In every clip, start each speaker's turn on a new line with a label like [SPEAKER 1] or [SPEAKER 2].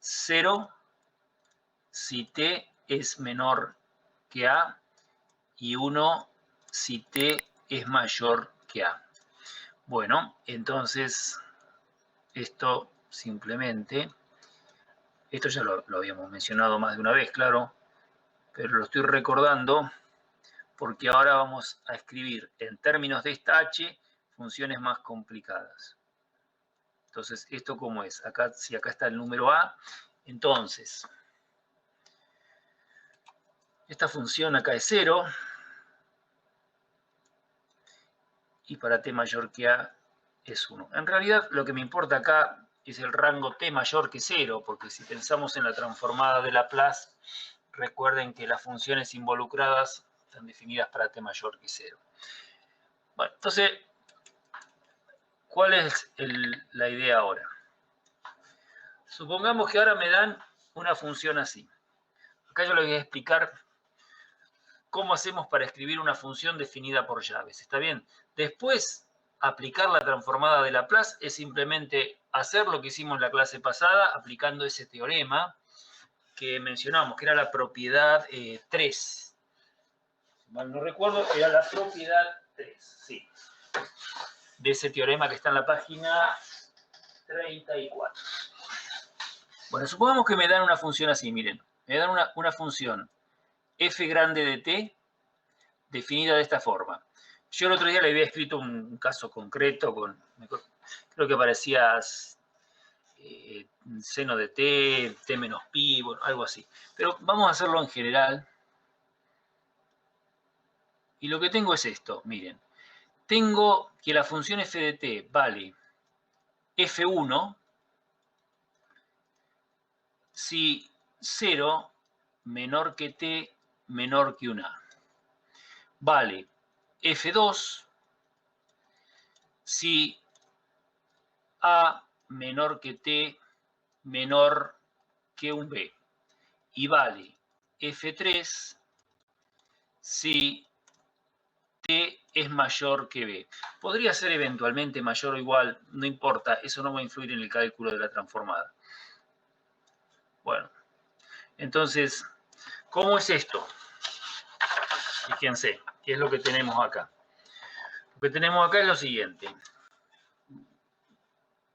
[SPEAKER 1] 0 si t es menor que a y 1 si t es mayor que a. Bueno, entonces esto simplemente, esto ya lo habíamos mencionado más de una vez, claro, pero lo estoy recordando porque ahora vamos a escribir en términos de esta h funciones más complicadas. Entonces, ¿esto cómo es? Acá, si acá está el número a, entonces, esta función acá es 0, y para t mayor que a es 1. En realidad, lo que me importa acá es el rango t mayor que 0, porque si pensamos en la transformada de Laplace, recuerden que las funciones involucradas están definidas para t mayor que 0. Bueno, entonces, ¿cuál es la idea ahora? Supongamos que ahora me dan una función así. Acá yo les voy a explicar cómo hacemos para escribir una función definida por llaves. ¿Está bien? Después, aplicar la transformada de Laplace es simplemente hacer lo que hicimos en la clase pasada, aplicando ese teorema que mencionamos, que era la propiedad 3. Si mal no recuerdo, era la propiedad 3, sí. De ese teorema que está en la página 34. Bueno, supongamos que me dan una función así, miren. Me dan una función f grande de t definida de esta forma. Yo el otro día le había escrito un caso concreto con, creo que parecía seno de t, t menos pi, bueno, algo así. Pero vamos a hacerlo en general. Y lo que tengo es esto, miren. Tengo que la función f de t vale f1 si 0 menor que t menor que un a. Vale f2 si a menor que t menor que un b. Y vale f3 si t es mayor que b. Podría ser eventualmente mayor o igual, no importa, eso no va a influir en el cálculo de la transformada. Bueno, entonces, ¿cómo es esto? Fíjense, ¿qué es lo que tenemos acá? Lo que tenemos acá es lo siguiente.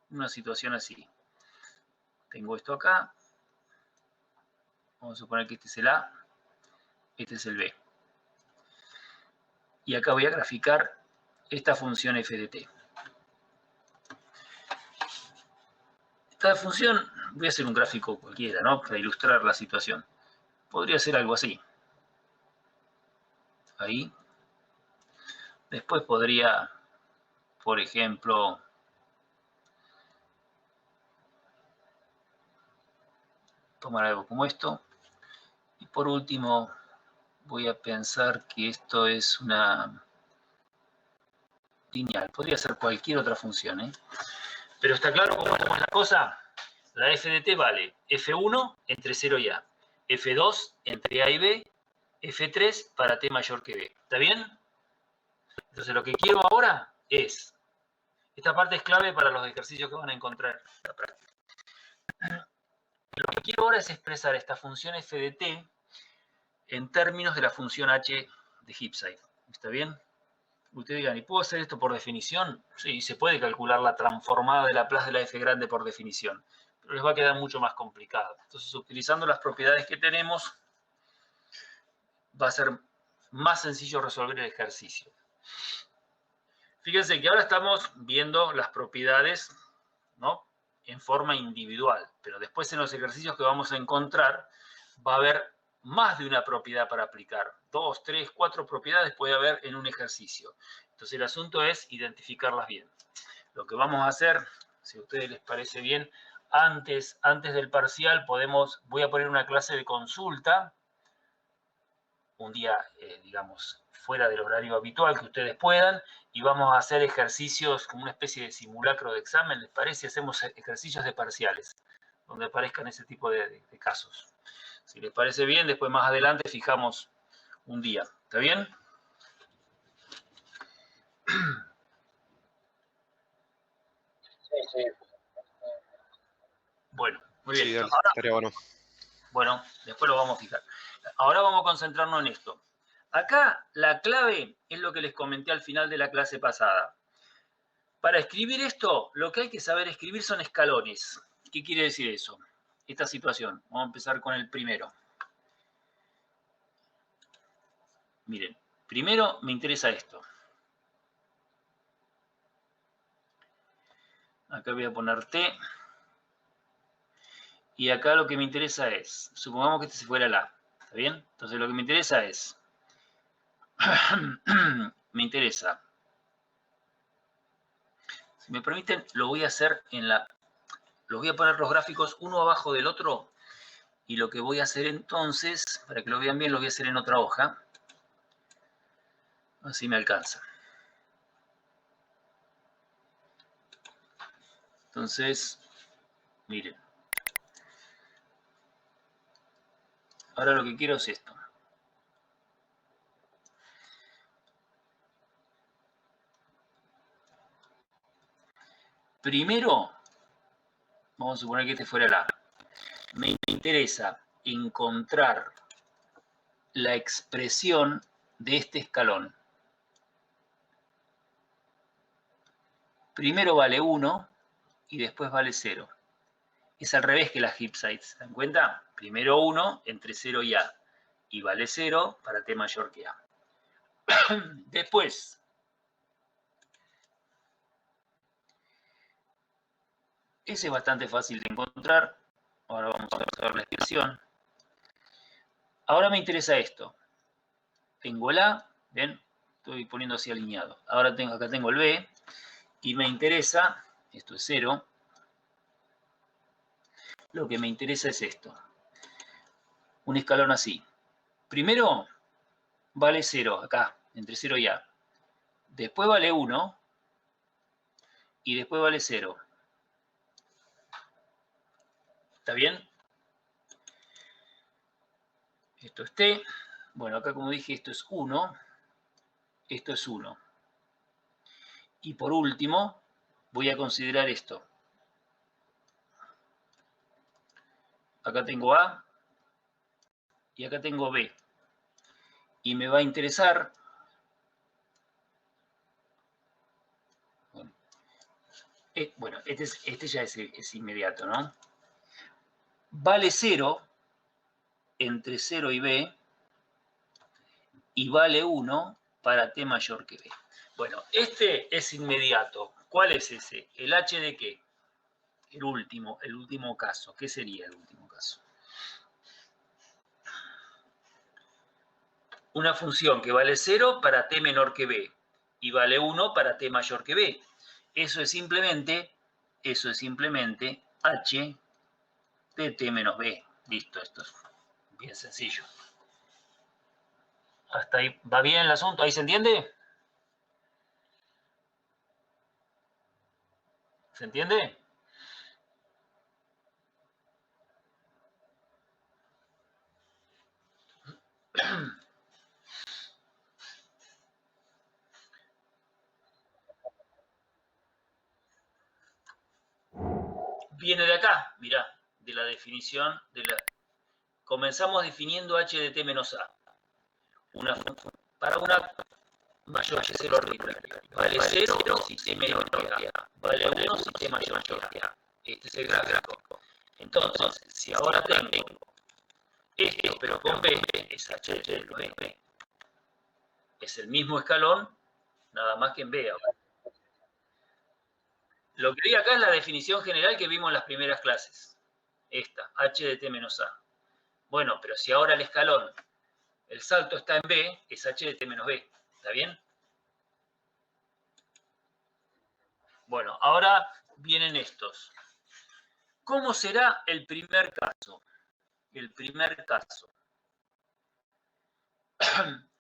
[SPEAKER 1] Una situación así. Tengo esto acá. Vamos a suponer que este es el A, este es el B. Y acá voy a graficar esta función f de t. Esta función, voy a hacer un gráfico cualquiera, ¿no? Para ilustrar la situación. Podría ser algo así. Ahí. Después podría, por ejemplo, tomar algo como esto. Y por último, voy a pensar que esto es una lineal. Podría ser cualquier otra función, ¿eh? Pero está claro cómo es la cosa. La f de t vale f1 entre 0 y a, f2 entre a y b, f3 para t mayor que b. ¿Está bien? Entonces lo que quiero ahora es, esta parte es clave para los ejercicios que van a encontrar en la práctica. Lo que quiero ahora es expresar esta función f de t en términos de la función h de Hipside. ¿Está bien? Ustedes digan, ¿y puedo hacer esto por definición? Sí, se puede calcular la transformada de Laplace de la f grande por definición, pero les va a quedar mucho más complicado. Entonces, utilizando las propiedades que tenemos, va a ser más sencillo resolver el ejercicio. Fíjense que ahora estamos viendo las propiedades, ¿no?, en forma individual, pero después en los ejercicios que vamos a encontrar va a haber más de una propiedad para aplicar. 2, 3, 4 propiedades puede haber en un ejercicio. Entonces el asunto es identificarlas bien. Lo que vamos a hacer, si a ustedes les parece bien, antes del parcial voy a poner una clase de consulta, un día, digamos, fuera del horario habitual que ustedes puedan, y vamos a hacer ejercicios como una especie de simulacro de examen, ¿les parece? Hacemos ejercicios de parciales, donde aparezcan ese tipo de casos. Si les parece bien, después más adelante fijamos un día. ¿Está bien?
[SPEAKER 2] Sí, sí.
[SPEAKER 1] Bueno, Muy bien.
[SPEAKER 2] Sí, dale,
[SPEAKER 1] Ahora,
[SPEAKER 2] estaría bueno.
[SPEAKER 1] bueno, después lo vamos a fijar. Ahora vamos a concentrarnos en esto. Acá la clave es lo que les comenté al final de la clase pasada. Para escribir esto, lo que hay que saber escribir son escalones. ¿Qué quiere decir eso? Esta situación. Vamos a empezar con el primero. Miren, primero me interesa esto. Acá voy a poner T. Y acá lo que me interesa es, supongamos que este se fuera el A. ¿Está bien? Entonces lo que me interesa es, me interesa, si me permiten, lo voy a hacer los voy a poner los gráficos uno abajo del otro. Y lo que voy a hacer entonces, para que lo vean bien, lo voy a hacer en otra hoja. Así me alcanza. Entonces, miren. Ahora lo que quiero es esto. Primero, vamos a suponer que este fuera el A. Me interesa encontrar la expresión de este escalón. Primero vale 1 y después vale 0. Es al revés que las heapsides, ¿se dan cuenta? Primero 1 entre 0 y A, y vale 0 para T mayor que A. Después, ese es bastante fácil de encontrar. Ahora vamos a ver la expresión. Ahora me interesa esto. Tengo el A, ¿ven? Estoy poniendo así alineado. Ahora acá tengo el B, y me interesa, esto es 0, lo que me interesa es esto. Un escalón así. Primero vale 0, acá, entre 0 y A. Después vale 1, y después vale 0. ¿Está bien? Esto es T. Bueno, acá como dije, esto es 1. Esto es 1. Y por último, voy a considerar esto. Acá tengo A y acá tengo B. Y me va a interesar, bueno, este ya es inmediato, ¿no? Vale 0 entre 0 y B, y vale 1 para T mayor que B. Bueno, este es inmediato. ¿Cuál es ese? ¿El H de qué? El último caso. ¿Qué sería el último caso? Una función que vale 0 para T menor que B y vale 1 para T mayor que B. Eso es simplemente H de T menos B. Listo, esto es bien sencillo. ¿Hasta ahí va bien el asunto? ¿Ahí se entiende? ¿Se entiende? Viene de acá, mirá, de la definición comenzamos definiendo h de t menos a. Para una mayor que 0 arbitraria. Vale 0 si t menor que a. Vale 1 si t mayor que a. Este es el gráfico. Entonces, si ahora tengo esto, pero con b, es h de t menos b. Es el mismo escalón, nada más que en b ahora. Lo que vi acá es la definición general que vimos en las primeras clases. Esta, h de t menos a. Bueno, pero si ahora el escalón, el salto está en B, es h de t menos b. ¿Está bien? Bueno, ahora vienen estos. ¿Cómo será el primer caso? El primer caso.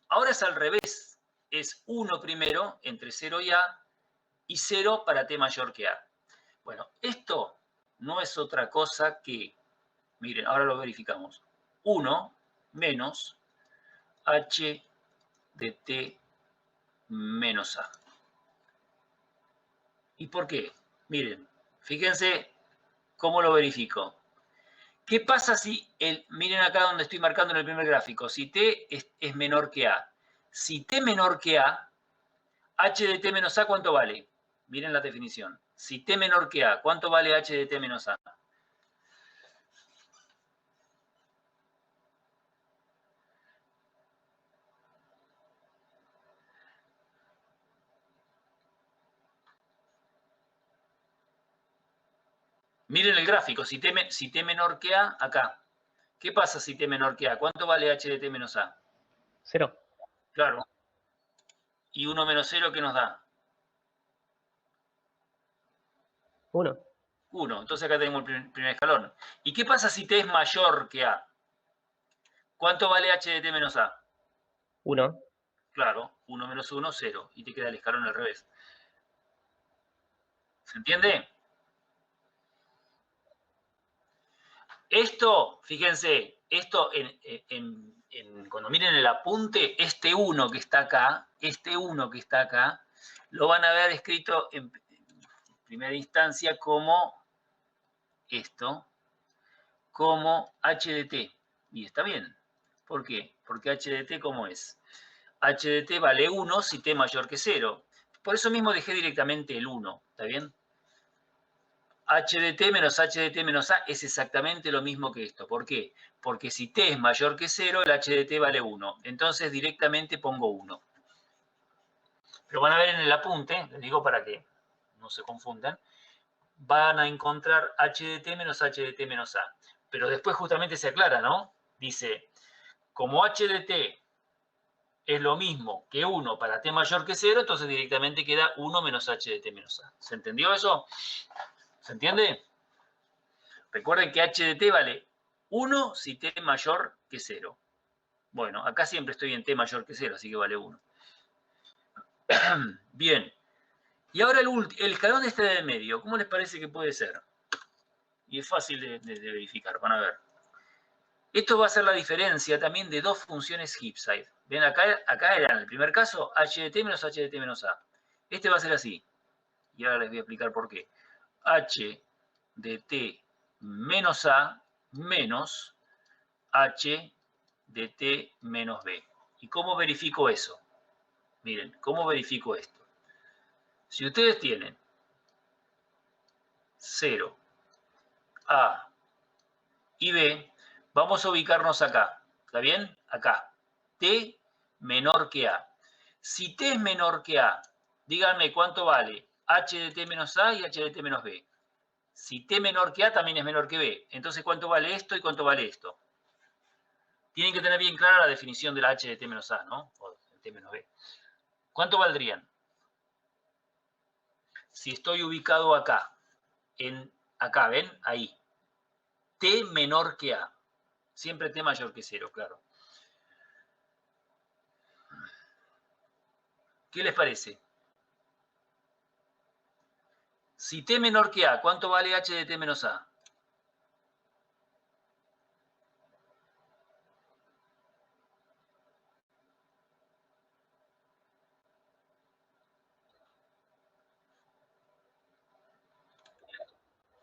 [SPEAKER 1] Ahora es al revés. Es 1 primero, entre 0 y A, y 0 para t mayor que A. Bueno, esto no es otra cosa que, miren, ahora lo verificamos. 1 menos h de t menos a. ¿Y por qué? Miren, fíjense cómo lo verifico. ¿Qué pasa si, miren acá donde estoy marcando en el primer gráfico, si t es menor que a? Si t menor que a, h de t menos a, ¿cuánto vale? Miren la definición. Si t menor que a, ¿cuánto vale h de t menos a? Miren el gráfico, si t menor que a, acá. ¿Qué pasa si t menor que a? ¿Cuánto vale h de t menos a?
[SPEAKER 2] 0.
[SPEAKER 1] Claro. Y 1 menos 0, ¿qué nos da?
[SPEAKER 2] 1.
[SPEAKER 1] 1. Entonces acá tenemos el primer escalón. ¿Y qué pasa si t es mayor que a? ¿Cuánto vale h de t menos a?
[SPEAKER 2] 1.
[SPEAKER 1] Claro, 1 menos 1, 0. Y te queda el escalón al revés. ¿Se entiende? Esto, fíjense, esto cuando miren el apunte, este 1 que está acá, lo van a ver escrito en primera instancia como esto, como h de t. Y está bien. ¿Por qué? Porque h de t, ¿cómo es? H de t vale 1 si t mayor que 0. Por eso mismo dejé directamente el 1, ¿está bien? H de t menos h de t menos a es exactamente lo mismo que esto. ¿Por qué? Porque si t es mayor que 0, el h de t vale 1. Entonces directamente pongo 1. Pero van a ver en el apunte, les digo para que no se confundan, van a encontrar h de t menos h de t menos a. Pero después justamente se aclara, ¿no? Dice, como h de t es lo mismo que 1 para t mayor que 0, entonces directamente queda 1 menos h de t menos a. ¿Se entendió eso? ¿Se entiende? Recuerden que h de t vale 1 si t es mayor que 0. Bueno, acá siempre estoy en t mayor que 0, así que vale 1. Bien. Y ahora el escalón este del medio, ¿cómo les parece que puede ser? Y es fácil de verificar, van a ver. Esto va a ser la diferencia también de dos funciones Hipside. Ven, acá era en el primer caso h de t menos h de t menos a. Este va a ser así. Y ahora les voy a explicar por qué. H de t menos a menos h de t menos b. ¿Y cómo verifico eso? Miren, ¿cómo verifico esto? Si ustedes tienen 0, a y b, vamos a ubicarnos acá. ¿Está bien? Acá. T menor que a. Si t es menor que a, díganme cuánto vale h de t menos a y h de t menos b. Si t menor que a también es menor que b. Entonces, ¿cuánto vale esto y cuánto vale esto? Tienen que tener bien clara la definición de la h de t menos a, ¿no? O de t menos b. ¿Cuánto valdrían? Si estoy ubicado acá, acá, ¿ven? Ahí. T menor que a. Siempre t mayor que 0, claro. ¿Qué les parece? Si t menor que a, ¿cuánto vale h de t menos a?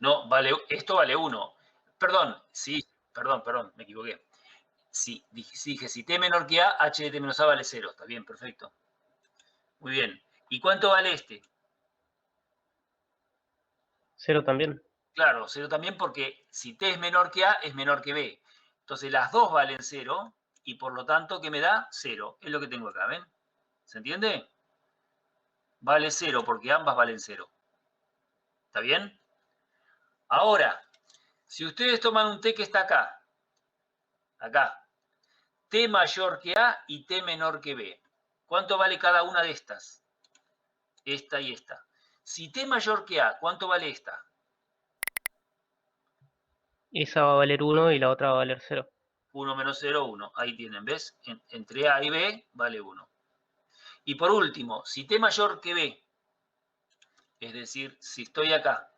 [SPEAKER 1] No, esto vale 1. Perdón, sí, perdón, me equivoqué. Sí, dije, si t menor que a, h de t menos a vale 0. Está bien, perfecto. Muy bien. ¿Y cuánto vale este?
[SPEAKER 2] 0 también.
[SPEAKER 1] Claro, 0 también porque si t es menor que a, es menor que b. Entonces las dos valen 0 y por lo tanto, ¿qué me da? 0. Es lo que tengo acá, ¿ven? ¿Se entiende? Vale 0 porque ambas valen 0. ¿Está bien? Ahora, si ustedes toman un t que está acá, t mayor que a y t menor que b, ¿cuánto vale cada una de estas? Esta y esta. Si t mayor que a, ¿cuánto vale esta?
[SPEAKER 2] Esa va a valer 1 y la otra va a valer 0.
[SPEAKER 1] 1 menos 0, 1. Ahí tienen, ¿ves? Entre a y b vale 1. Y por último, si t mayor que b, es decir, si estoy acá,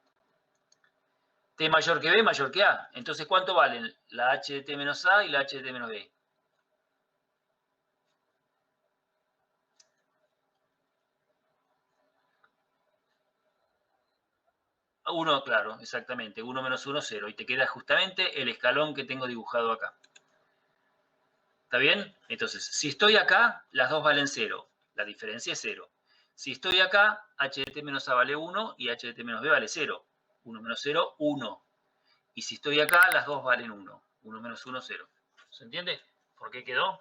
[SPEAKER 1] t mayor que b mayor que a, entonces ¿cuánto valen la h de t menos a y la h de t menos b? 1, claro, exactamente. 1 menos 1, 0. Y te queda justamente el escalón que tengo dibujado acá. ¿Está bien? Entonces, si estoy acá, las dos valen 0. La diferencia es 0. Si estoy acá, h de t menos a vale 1 y h de t menos b vale 0. 1 menos 0, 1. Y si estoy acá, las dos valen 1. 1 menos 1, 0. ¿Se entiende? ¿Por qué quedó?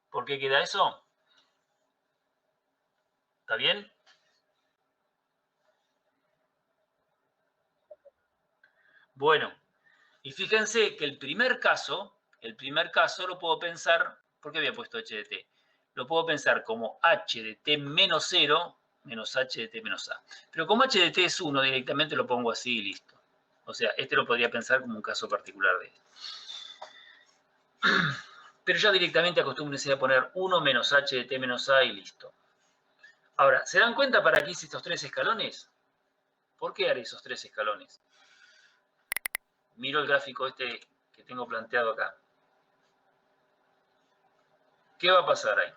[SPEAKER 1] ¿Por qué queda eso? ¿Está bien? Bueno, y fíjense que el primer caso lo puedo pensar, ¿por qué había puesto h de t? Lo puedo pensar como h de t menos 0 menos h de t menos a. Pero como h de t es 1, directamente lo pongo así y listo. O sea, este lo podría pensar como un caso particular de esto. Pero ya directamente acostúmbrense a poner 1 menos h de t menos a y listo. Ahora, ¿se dan cuenta para qué hice estos 3 escalones? ¿Por qué haré esos 3 escalones? Miro el gráfico este que tengo planteado acá. ¿Qué va a pasar ahí?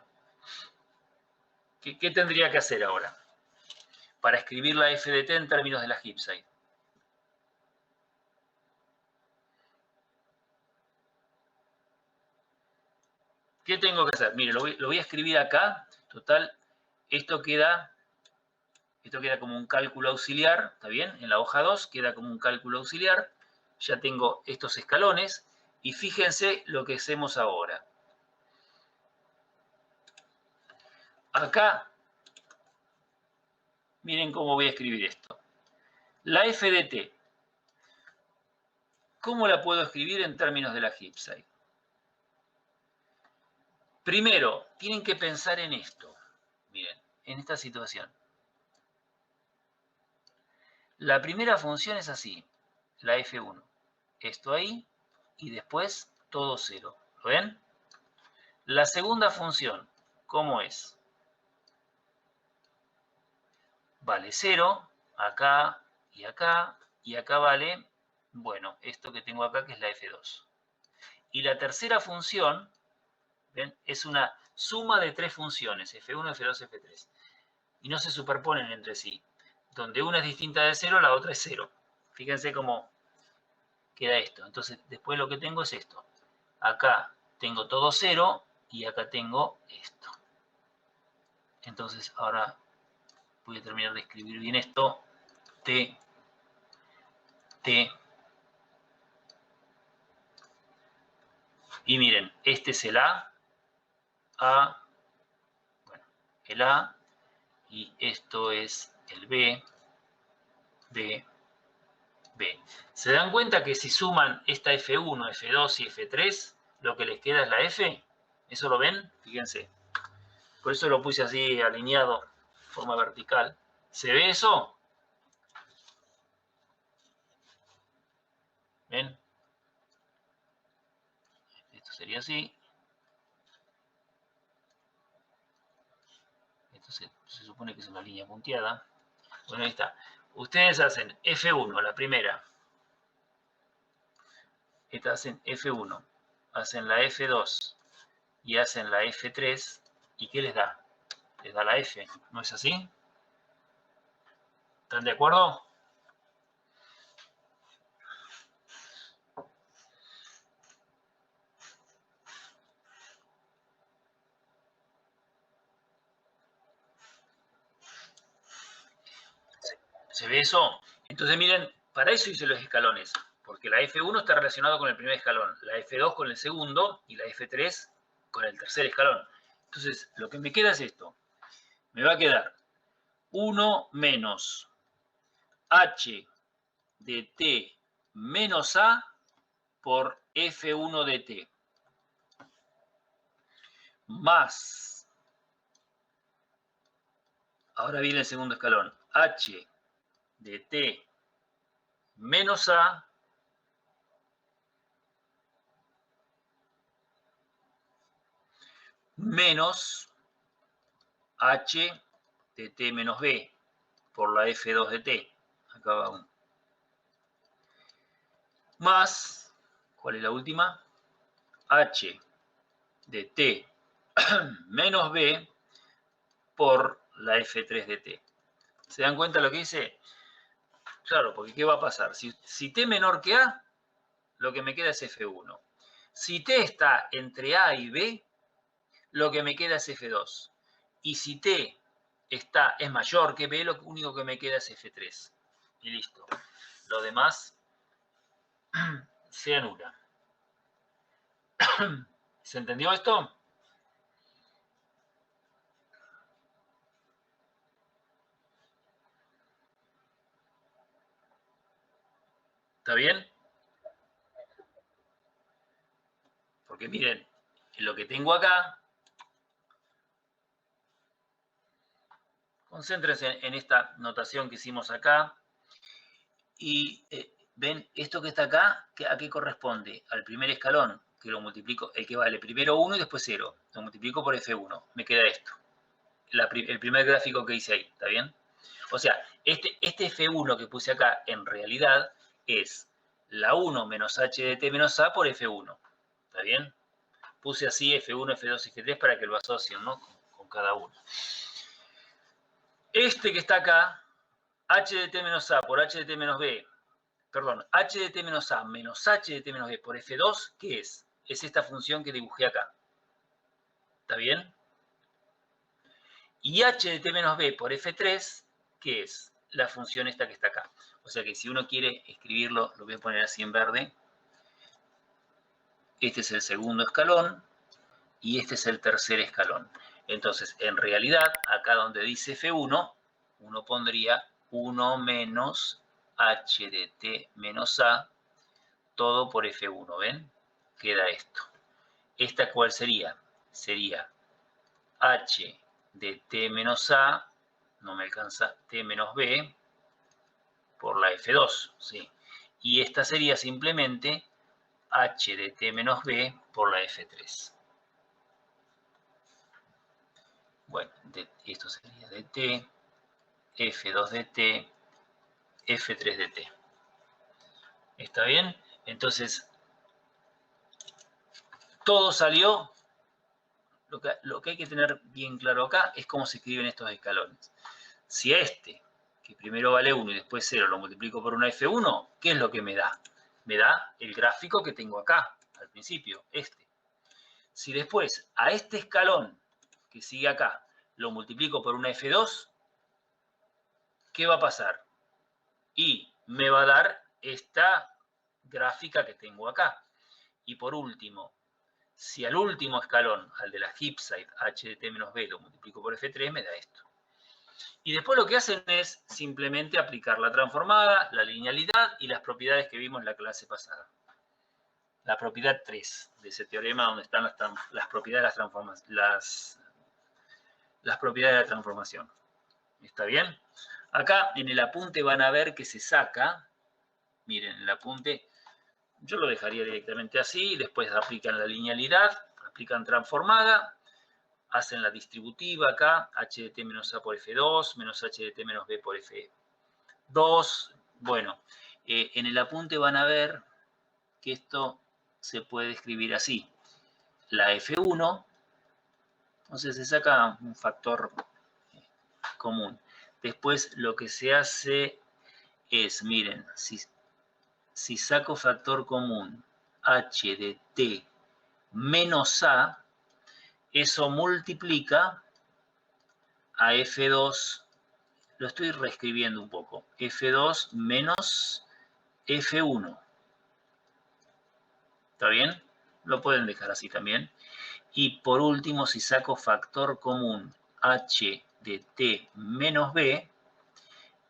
[SPEAKER 1] ¿Qué tendría que hacer ahora para escribir la f de t en términos de la Gibbside? ¿Qué tengo que hacer? Mire, lo voy a escribir acá. Total, esto queda como un cálculo auxiliar, ¿está bien? En la hoja 2 queda como un cálculo auxiliar. Ya tengo estos escalones. Y fíjense lo que hacemos ahora. Acá, miren cómo voy a escribir esto. La f de t, ¿cómo la puedo escribir en términos de la Gibbside? Primero, tienen que pensar en esto. Miren, en esta situación. La primera función es así, la f1. Esto ahí y después todo 0. ¿Lo ven? La segunda función, ¿cómo es? Vale 0, acá y acá, y acá vale, bueno, esto que tengo acá que es la f2. Y la tercera función, ¿ven? Es una suma de 3 funciones, f1, f2, f3. Y no se superponen entre sí. Donde una es distinta de 0, la otra es 0. Fíjense cómo queda esto. Entonces, después lo que tengo es esto. Acá tengo todo 0 y acá tengo esto. Entonces, ahora voy a terminar de escribir bien esto. T. Y miren, este es el A. Bueno, el A. Y esto es el B. B. ¿Se dan cuenta que si suman esta F1, F2 y F3, lo que les queda es la F? ¿Eso lo ven? Fíjense. Por eso lo puse así alineado, de forma vertical. ¿Se ve eso? ¿Ven? Esto sería así. Esto se supone que es una línea punteada. Bueno, ahí está. Ustedes hacen F1, la primera. Esta hacen F1. Hacen la F2 y hacen la F3. ¿Y qué les da? Les da la F. ¿No es así? ¿Están de acuerdo? ¿Se ve eso? Entonces miren, para eso hice los escalones, porque la F1 está relacionado con el primer escalón, la F2 con el segundo y la F3 con el tercer escalón. Entonces, lo que me queda es esto. Me va a quedar 1 menos h de t menos a por F1 de t, más, ahora viene el segundo escalón, h de t menos a menos h de t menos b por la F2 de t. Acá va uno. Más, ¿cuál es la última? H de t menos b por la F3 de t. ¿Se dan cuenta lo que dice? Claro, porque ¿qué va a pasar? Si t menor que a, lo que me queda es F1. Si t está entre a y b, lo que me queda es F2. Y si t es mayor que b, lo único que me queda es F3. Y listo. Lo demás se anula. ¿Se entendió esto? ¿Está bien? Porque miren, lo que tengo acá, concéntrense en esta notación que hicimos acá. Y ven, esto que está acá, ¿a qué corresponde? Al primer escalón, que lo multiplico, el que vale primero 1 y después 0. Lo multiplico por F1. Me queda esto. El primer gráfico que hice ahí, ¿está bien? O sea, este F1 que puse acá, en realidad, es la 1 menos h de t menos a por F1. ¿Está bien? Puse así F1, F2, F3 para que lo asocien, ¿no? Con cada uno. Este que está acá, h de t menos a por h de t menos b, perdón, h de t menos a menos h de t menos b por F2, ¿qué es? Es esta función que dibujé acá. ¿Está bien? Y h de t menos b por F3, ¿qué es? La función esta que está acá. O sea que si uno quiere escribirlo, lo voy a poner así en verde. Este es el segundo escalón y este es el tercer escalón. Entonces, en realidad, acá donde dice F1, uno pondría 1 menos h de t menos a, todo por F1, ¿ven? Queda esto. ¿Esta cuál sería? Sería h de t menos a, no me alcanza, t menos b, por la F2, ¿sí? Y esta sería simplemente h de t menos b por la F3. Bueno, esto sería dt, F2 dt, F3 dt. ¿Está bien? Entonces, todo salió. Lo que hay que tener bien claro acá es cómo se escriben estos escalones. Si a este, que primero vale 1 y después 0, lo multiplico por una F1, ¿qué es lo que me da? Me da el gráfico que tengo acá, al principio, este. Si después a este escalón que sigue acá lo multiplico por una F2, ¿qué va a pasar? Y me va a dar esta gráfica que tengo acá. Y por último, si al último escalón, al de la heapside, h de t menos b, lo multiplico por F3, me da esto. Y después lo que hacen es simplemente aplicar la transformada, la linealidad y las propiedades que vimos en la clase pasada. La propiedad 3 de ese teorema donde están las propiedades de las propiedades de la transformación. ¿Está bien? Acá en el apunte van a ver que se saca, miren, el apunte, yo lo dejaría directamente así, después aplican la linealidad, aplican transformada, hacen la distributiva acá, h de t menos a por F2, menos h de t menos b por F2. Bueno, en el apunte van a ver que esto se puede escribir así. La F1, entonces se saca un factor común. Después lo que se hace es, miren, si saco factor común h de t menos a, eso multiplica a F2, lo estoy reescribiendo un poco, F2 menos F1. ¿Está bien? Lo pueden dejar así también. Y por último, si saco factor común h de t menos b,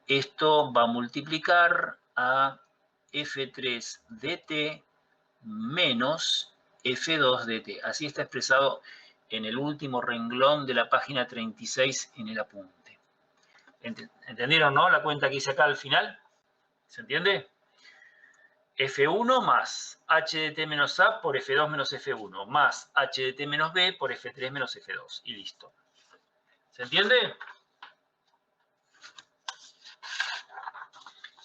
[SPEAKER 1] esto va a multiplicar a F3 dt menos F2 dt. Así está expresado en el último renglón de la página 36 en el apunte. ¿Entendieron, no? La cuenta que hice acá al final. ¿Se entiende? F1 más h de t menos a por F2 menos F1 más h de t menos b por F3 menos F2. Y listo. ¿Se entiende?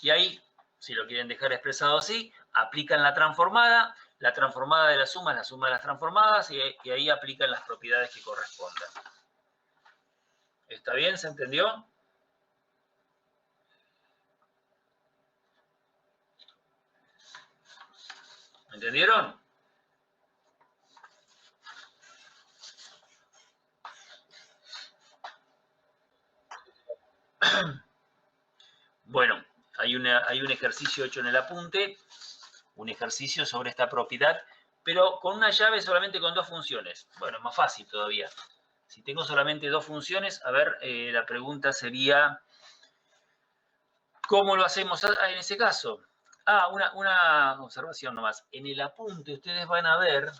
[SPEAKER 1] Y ahí, si lo quieren dejar expresado así, aplican la transformada de la suma es la suma de las transformadas y ahí aplican las propiedades que correspondan. ¿Está bien? ¿Se entendió? ¿Entendieron? Bueno, hay un ejercicio hecho en el apunte, un ejercicio sobre esta propiedad, pero con una llave solamente con dos funciones. Bueno, es más fácil todavía. Si tengo solamente dos funciones, a ver, la pregunta sería, ¿cómo lo hacemos en ese caso? Una observación nomás. En el apunte ustedes van a ver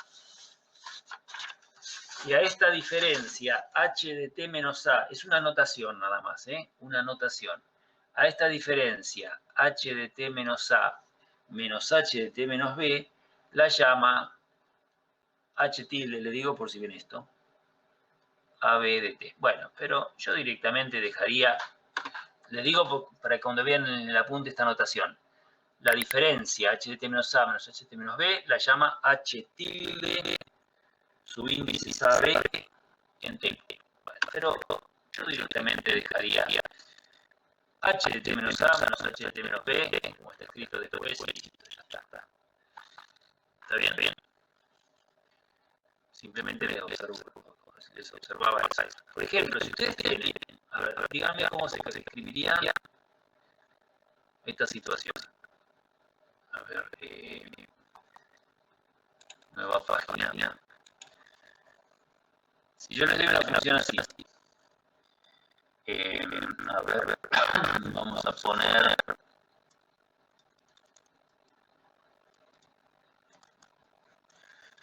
[SPEAKER 1] que a esta diferencia h de t menos a, es una notación nada más, una notación. A esta diferencia h de t menos a menos h de t menos b, la llama h tilde, le digo por si ven esto, ab de t. Bueno, pero yo directamente dejaría, les digo para que cuando vean en el apunte esta notación, la diferencia h de t menos a menos h de t menos b, la llama h tilde, subíndice ab en t. Bueno, pero yo directamente dejaría h de t menos a menos h de t menos b, como está escrito después, y listo, ya está. ¿Está bien? Bien. Simplemente les observaba eso. Por ejemplo, si ustedes tienen, a ver, díganme cómo se escribiría esta situación. A ver, nueva página. Si yo les doy una función así, a ver, vamos a poner,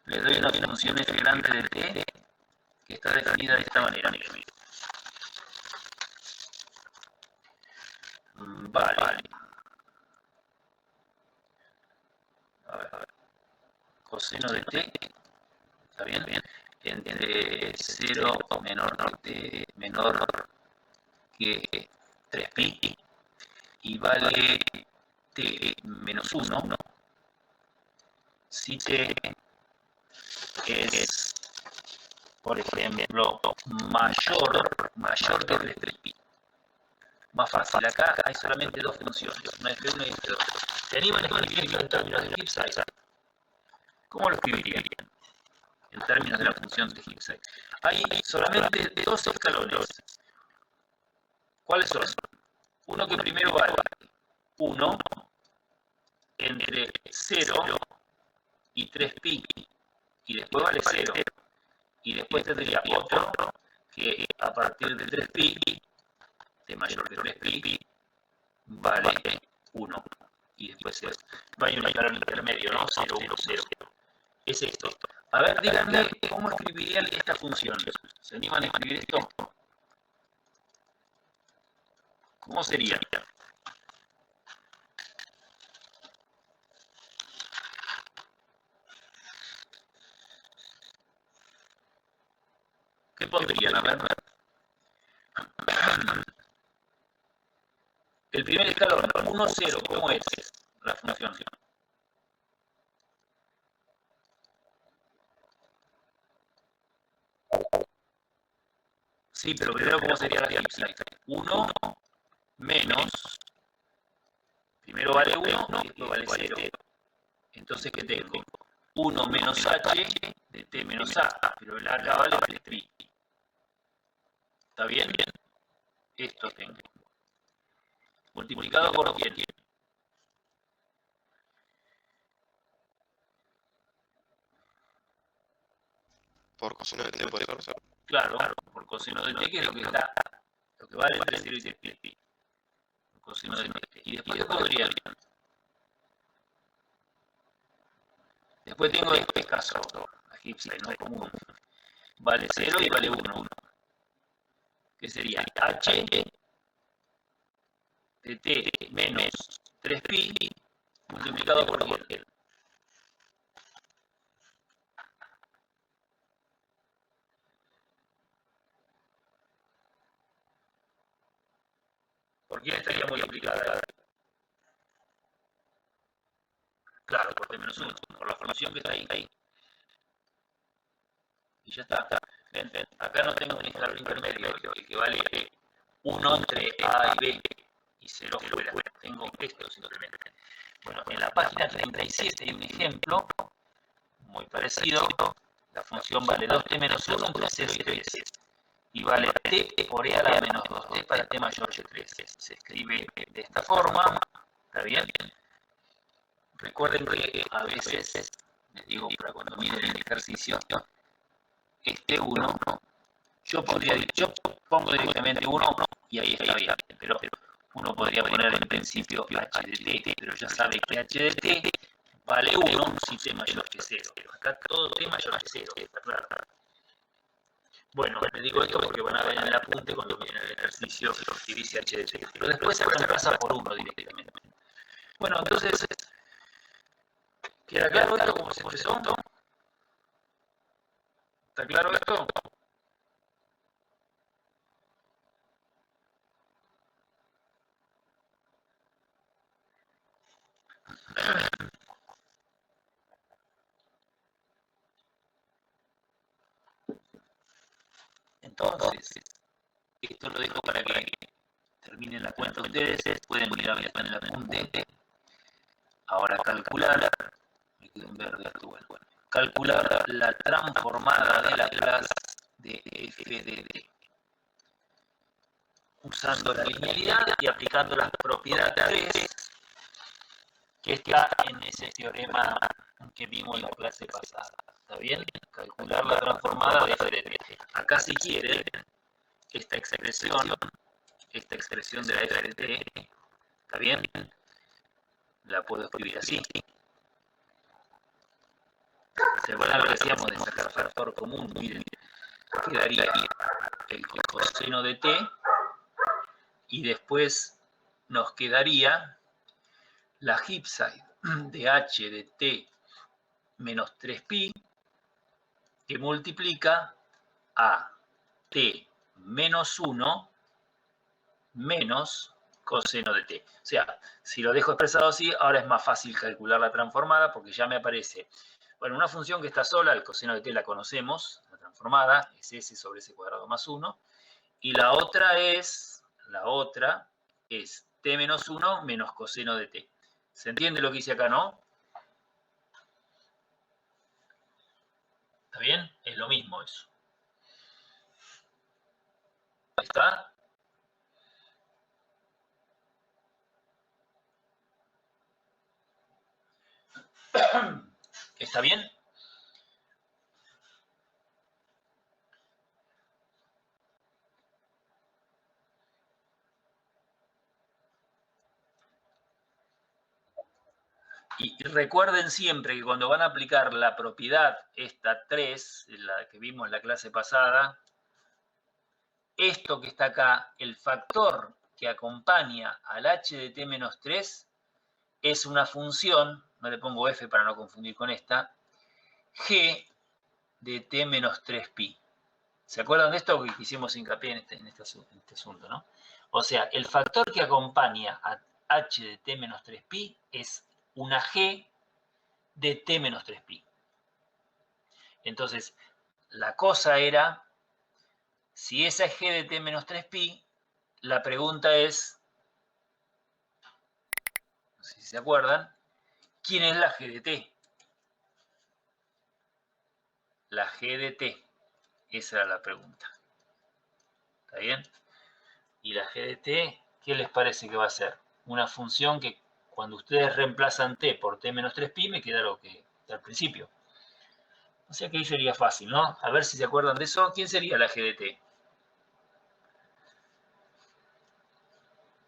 [SPEAKER 1] les doy una función f grande de t que está definida de esta manera, miren. Vale. A ver, coseno de t, ¿está bien? Entre 0 menor que 3pi y vale t menos 1 si t es, por ejemplo, mayor que 3pi. Más fácil, acá hay solamente dos funciones, una f1 y f2. ¿Se animan a escribir en términos de Gibbs? ¿Cómo lo escribirían en términos de la función de Gibbs? Hay solamente dos escalones. ¿Cuáles son? Uno que primero vale 1 entre 0 y 3pi, y después vale 0. Y después tendría otro que a partir de 3pi, de mayor que 3pi, vale 1. Y después no hay un escalón intermedio, ¿no? 0, 1, 0. Es esto. A ver, díganme cómo escribirían esta función. ¿Se animan a escribir esto? ¿Cómo sería? ¿Qué pondrían? A ver. El primer escalón, 1, 0, ¿cómo es la función? Sí, pero primero, ¿cómo sería la Gibbs? 1 menos, primero vale 1 y después vale 0. Entonces, ¿qué tengo? 1 menos h de t menos a, pero el acá vale 3pi. ¿Está bien? Esto tengo. Multiplicado por quién.
[SPEAKER 3] Por coseno de t, por eso.
[SPEAKER 1] Claro, por coseno de t, que es lo que está, lo que vale entre 0 y 3pi. Por coseno de t. Y después podrían. Después tengo este caso, la Gibbs, no común. Vale 0 y vale 1. Que sería h de t menos 3pi multiplicado por quién. ¿Por quién estaría multiplicada? Claro, por t menos 1, por la función que está ahí. Y ya está. Ven, acá no tengo un escalón intermedio, que vale 1 entre a y b y 0 fuera. Tengo esto simplemente. Bueno, en la página 37 hay un ejemplo muy parecido. La función vale 2t menos 1 entre 0 y 3. Y vale t por e a la menos 2t para t mayor que 3. Se escribe de esta forma. ¿Está bien? Recuerden que a veces, les digo para cuando miren el ejercicio, este 1, yo pongo directamente 1 y ahí está bien. Pero uno podría poner en principio h de t, pero ya sabe que h de t vale 1 si t mayor que 0. Acá todo t mayor que 0, está claro. Bueno, les digo esto porque van a ver en el apunte cuando miren el ejercicio que dice h de t. Pero después se reemplaza por 1 directamente. Bueno, entonces, ¿queda claro esto cómo se expresó? ¿Está claro esto? Entonces, esto lo dejo para que terminen la cuenta ustedes, pueden mirar en el apunte. Ahora calcular, me quedo en verde esto, bueno, calcular la transformada de Laplace de f de t, usando la linealidad y aplicando las propiedades que está en ese teorema que vimos en la clase pasada. ¿Está bien? Calcular la transformada de f de t. Acá si quieren, esta expresión de la f de t, ¿está bien? La puedo escribir así. ¿Se acuerdan lo que decíamos de sacar factor común? Miren, quedaría el coseno de t y después nos quedaría la Gibbside de h de t menos 3pi que multiplica a t menos 1 menos coseno de t. O sea, si lo dejo expresado así, ahora es más fácil calcular la transformada porque ya me aparece, bueno, una función que está sola, el coseno de t la conocemos, la transformada, es s sobre s cuadrado más 1, y la otra es t menos 1 menos coseno de t. ¿Se entiende lo que hice acá, no? ¿Está bien? Es lo mismo eso. Ahí está. ¿Está bien? Y recuerden siempre que cuando van a aplicar la propiedad, esta 3, la que vimos en la clase pasada, esto que está acá, el factor que acompaña al h de t menos 3, es una función, no le pongo f para no confundir con esta, g de t menos 3pi. ¿Se acuerdan de esto? Que hicimos hincapié en este asunto, ¿no? O sea, el factor que acompaña a h de t menos 3pi es una g de t menos 3pi. Entonces, la cosa era, si esa es g de t menos 3pi, la pregunta es, no sé si se acuerdan, ¿quién es la g de t? La g de t. Esa era la pregunta. ¿Está bien? Y la g de t, ¿qué les parece que va a ser? Una función que cuando ustedes reemplazan t por t menos 3pi, me queda lo que está al principio. O sea que ahí sería fácil, ¿no? A ver si se acuerdan de eso. ¿Quién sería la g de t?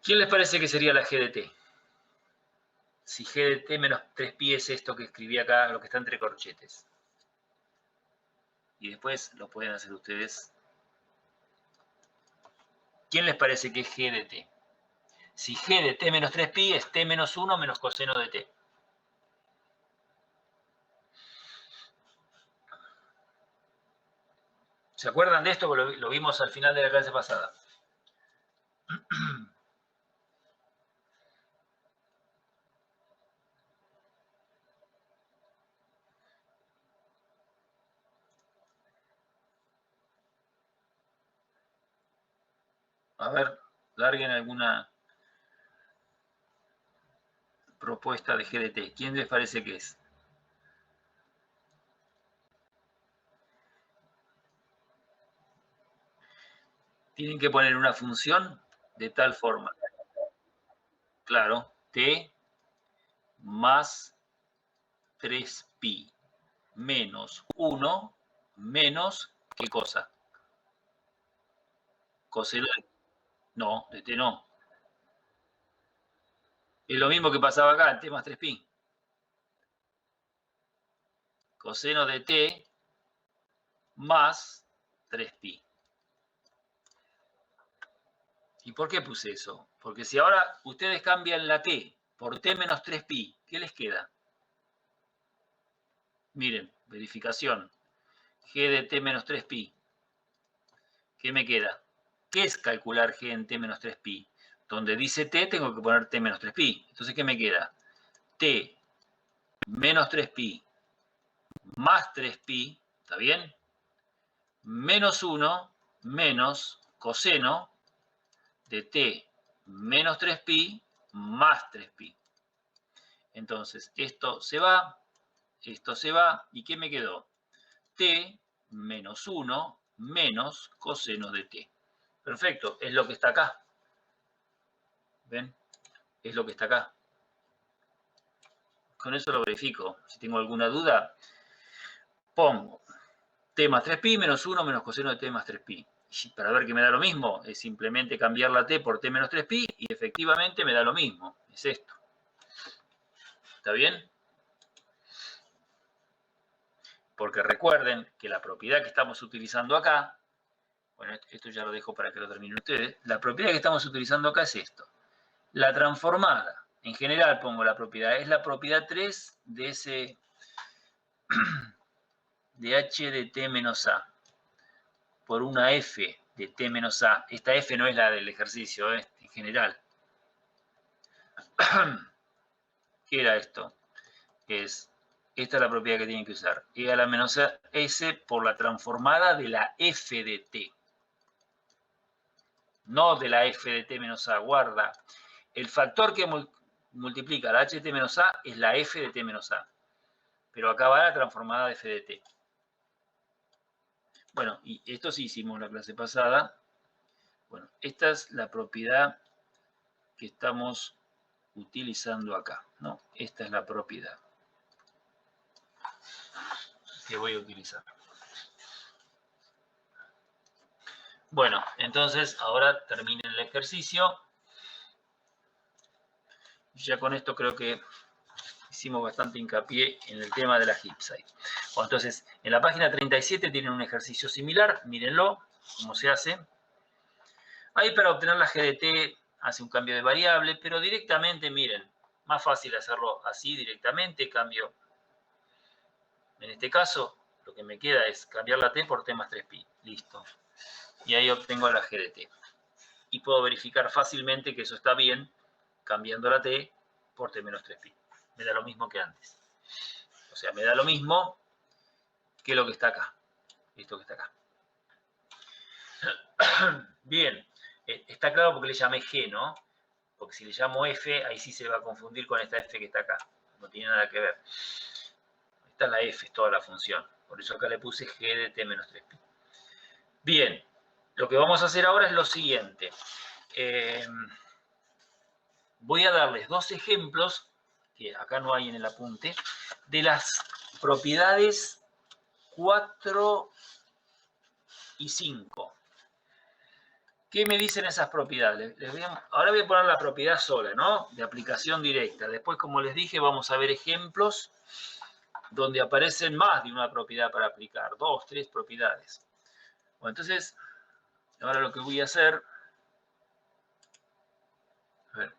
[SPEAKER 1] ¿Quién les parece que sería la g de t? Si g de t menos 3pi es esto que escribí acá, lo que está entre corchetes. Y después lo pueden hacer ustedes. ¿Quién les parece que es g de t? Si g de t menos 3pi es t menos 1 menos coseno de t. ¿Se acuerdan de esto? Lo vimos al final de la clase pasada. A ver, larguen alguna propuesta de G de T? ¿Quién les parece que es? Tienen que poner una función de tal forma. Claro, T más 3pi menos 1 menos, ¿qué cosa? Coseno de... No, de T no. Es lo mismo que pasaba acá, en T más 3pi. Coseno de T más 3pi. ¿Y por qué puse eso? Porque si ahora ustedes cambian la T por T menos 3pi, ¿qué les queda? Miren, verificación. G de T menos 3pi. ¿Qué me queda? ¿Qué es calcular G en T menos 3pi? Donde dice T, tengo que poner T menos 3pi. Entonces, ¿qué me queda? T menos 3pi más 3pi, ¿está bien? Menos 1 menos coseno de T menos 3pi más 3pi. Entonces, esto se va, ¿y qué me quedó? T menos 1 menos coseno de T. Perfecto, es lo que está acá. ¿Ven? Es lo que está acá. Con eso lo verifico. Si tengo alguna duda, pongo T más 3pi menos 1 menos coseno de T más 3pi. Y para ver que me da lo mismo, es simplemente cambiar la T por T menos 3pi y efectivamente me da lo mismo. Es esto. ¿Está bien? Porque recuerden que la propiedad que estamos utilizando acá, bueno, esto ya lo dejo para que lo terminen ustedes, la propiedad que estamos utilizando acá es esto. La transformada, en general pongo la propiedad, es la propiedad 3 de ese de h de t menos a por una f de t menos a. Esta f no es la del ejercicio, en general. ¿Qué era esto? Esta es la propiedad que tienen que usar. E a la menos s por la transformada de la f de t. No de la f de t menos a. Guarda. El factor que multiplica la h de t menos a es la f de t menos a. Pero acá va la transformada de f de t. Bueno, y esto sí hicimos la clase pasada. Bueno, esta es la propiedad que estamos utilizando acá, ¿no? Esta es la propiedad que voy a utilizar. Bueno, entonces ahora terminen el ejercicio. Ya con esto creo que hicimos bastante hincapié en el tema de la HIPSite. Bueno, entonces, en la página 37 tienen un ejercicio similar, mírenlo, cómo se hace. Ahí para obtener la GDT hace un cambio de variable, pero directamente, miren, más fácil hacerlo así directamente, cambio. En este caso, lo que me queda es cambiar la t por t más 3pi. Listo. Y ahí obtengo la GDT. Y puedo verificar fácilmente que eso está bien, cambiando la t por t menos 3pi. Me da lo mismo que antes. O sea, me da lo mismo que lo que está acá. Esto que está acá. Bien. Está claro porque le llamé G, ¿no? Porque si le llamo F, ahí sí se va a confundir con esta F que está acá. No tiene nada que ver. Esta es la F, es toda la función. Por eso acá le puse G de t menos 3pi. Bien. Lo que vamos a hacer ahora es lo siguiente. Voy a darles dos ejemplos, que acá no hay en el apunte, de las propiedades 4 y 5. ¿Qué me dicen esas propiedades? Ahora voy a poner la propiedad sola, ¿no? De aplicación directa. Después, como les dije, vamos a ver ejemplos donde aparecen más de una propiedad para aplicar. 2, 3 propiedades. Bueno, entonces, ahora lo que voy a hacer... A ver.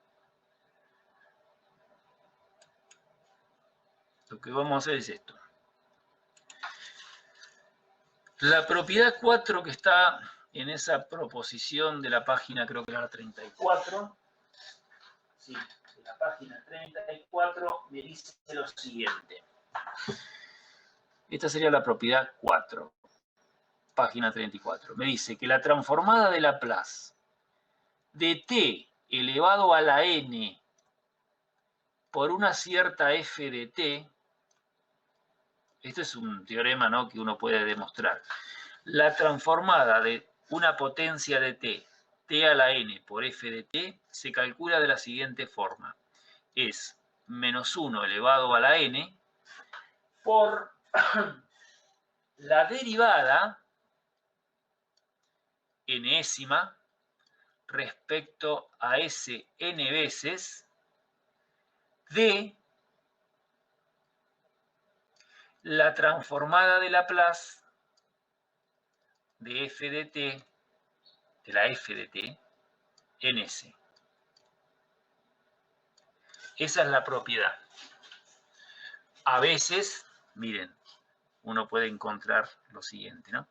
[SPEAKER 1] Lo que vamos a hacer es esto. La propiedad 4 que está en esa proposición de la página, creo que era la 34. Sí, de la página 34 me dice lo siguiente. Esta sería la propiedad 4, página 34. Me dice que la transformada de Laplace de t elevado a la n por una cierta f de t, esto es un teorema, ¿no?, que uno puede demostrar, la transformada de una potencia de t, t a la n por f de t, se calcula de la siguiente forma. Es menos 1 elevado a la n por la derivada enésima respecto a ese n veces de la transformada de Laplace de f de t, de la f de t, en S. Esa es la propiedad. A veces, miren, uno puede encontrar lo siguiente, ¿no?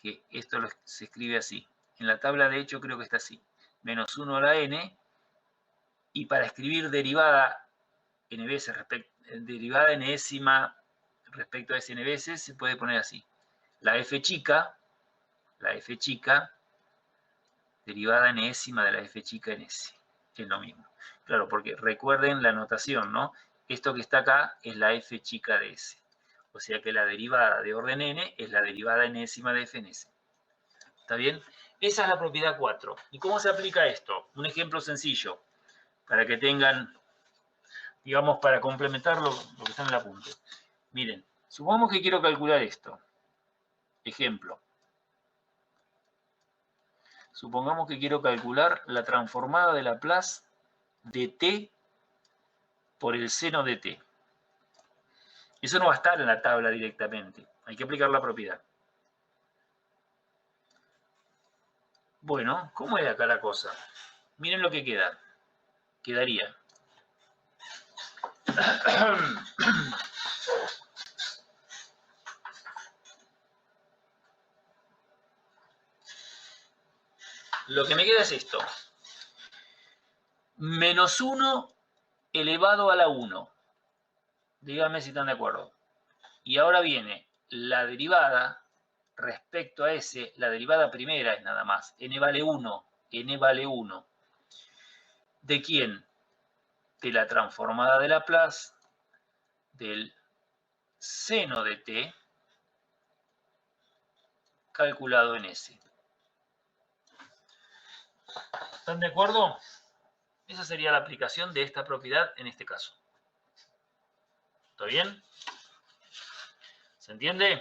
[SPEAKER 1] Que esto se escribe así. En la tabla de hecho creo que está así. Menos 1 a la n, y para escribir derivada n veces, derivada enésima respecto a ese n veces, se puede poner así. La f chica, derivada enésima de la f chica en S. Es lo mismo. Claro, porque recuerden la notación, ¿no? Esto que está acá es la f chica de S. O sea que la derivada de orden n es la derivada enésima de f en S. ¿Está bien? Esa es la propiedad 4. ¿Y cómo se aplica esto? Un ejemplo sencillo, para que tengan, digamos, para complementar lo que está en el apunte. Miren, supongamos que quiero calcular esto. Ejemplo. Supongamos que quiero calcular la transformada de Laplace de t por el seno de t. Eso no va a estar en la tabla directamente. Hay que aplicar la propiedad. Bueno, ¿cómo es acá la cosa? Miren lo que queda. Quedaría. Lo que me queda es esto. Menos 1 elevado a la 1. Díganme si están de acuerdo. Y ahora viene la derivada respecto a ese, la derivada primera es nada más, n vale 1, n vale 1. ¿De quién? De la transformada de Laplace del seno de t calculado en S. ¿Están de acuerdo? Esa sería la aplicación de esta propiedad en este caso. ¿Está bien? ¿Se entiende?